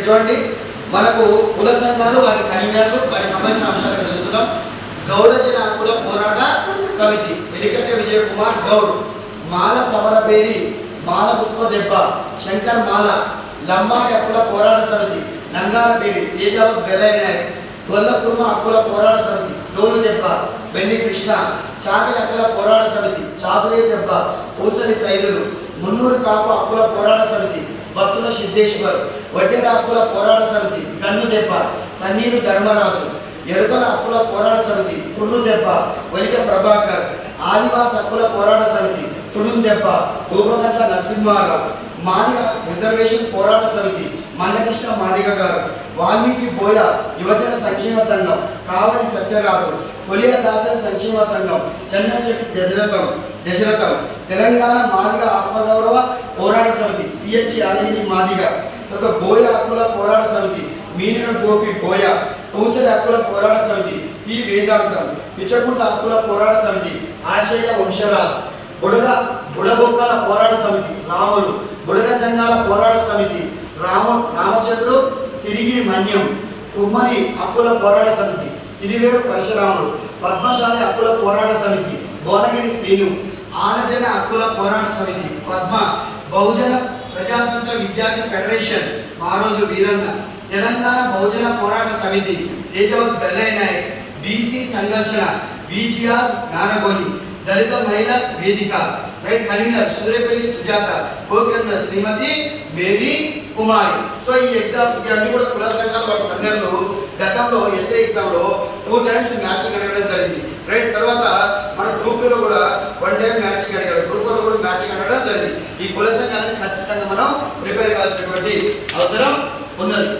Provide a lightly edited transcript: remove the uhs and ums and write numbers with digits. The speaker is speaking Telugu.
చూడండి, మనకు కుల సంఘాలు వారి కన్వీనర్లు వారికి సంబంధించిన అంశాలను తెలుస్తున్నాం. గౌడ జన హక్కుల పోరాట సమితి ఎలికట్ట విజయ్ కుమార్ గౌడ్, మాల సమరపేరి మాల గుత్ప దెబ్బ శంకర్ మాల, లంబాడి హక్కుల పోరాట సమితి నంగారపేరి తేజావత్ బెల్లయ్య నాయక్, గొల్లకుర్మ హక్కుల పోరాట సమితి డోలు దెబ్బ బెల్లి కృష్ణ, చాకి హక్కుల పోరాట సమితి చాకులే దెబ్బ ఊసలి సైదులు, మున్నూరు కాపు హక్కుల పోరాట సమితి భక్తుల సిద్ధేశ్వర్, వడ్డెర హక్కుల పోరాట సమితి కన్ను దెబ్బ కన్నీరు ధర్మరాజు, ఎరుకల హక్కుల పోరాట సమితి కుర్రు దెబ్బ వలిక ప్రభాకర్, ఆదివాస హక్కుల పోరాట సమితి తుడుం దెబ్బ దూపగట్ల నరసింహారావు, మాదిగ రిజర్వేషన్ పోరాట సమితి మందకృష్ణ మాదిగ గారు, వాల్మీకి బోయ యువజన సంక్షేమ సంఘం కావలి సత్యరాజు, కొలియ దాసరి సంక్షేమ సంఘం చందంచెట్టి దశరథం, తెలంగాణ మాదిగ ఆత్మగౌరవ పోరాట సమితి సిహెచ్ యాదగిరి మాదిగ, ఒక బోయ హక్కుల పోరాట సమితి మీనన గోపి బోయ, కౌశల హక్కుల పోరాట సమితి పి వేదాంతం, పిచ్చకుంట హక్కుల పోరాట సమితి ఆశయ వంశరాజ్, బుడబొక్కల పోరాట సమితి రాములు, బుడగ జంగాల పోరాట సమితి రామచంద్రుడు సిరిగిరి మన్యం, కుమ్మరి హక్కుల పోరాట సమితి సిరివేరు పరశురాముడు, పద్మశాలి హక్కుల పోరాట సమితి భువనగిరి శ్రీను, ఆనజన హక్కుల పోరాట సమితి పద్మ, బహుజన ప్రజాతంత్ర విద్యార్థి ఫెడరేషన్ మారోజు వీరన్న, తెలంగాణ బహుజన పోరాట సమితి తేజవత్ బెల్లయ్య నాయక్, బీసీ సంఘర్షణ బీజీఆర్ నానగోని, దళిత మహిళా వేదిక కన్వీనర్ సూర్యపల్లి సుజాత, కోకర్నర్ శ్రీమతి మేరీ కుమారి. సో ఈ ఎగ్జామ్ అన్ని కూడా కుల సంఘాలు వాటి కన్వీనర్లు గతంలో ఎస్ఏ ఎగ్జామ్ లో 2 times మ్యాచింగ్ అడగడం జరిగింది. రైట్, తర్వాత మన గ్రూప్ లో కూడా 1 time మ్యాచింగ్ అడిగాడు, గ్రూప్ లో కూడా మ్యాచింగ్ అడగడం జరిగింది. ఈ కుల సంఘాలను ఖచ్చితంగా మనం ప్రిపేర్ కావాల్సినటువంటి అవసరం ఉన్నది.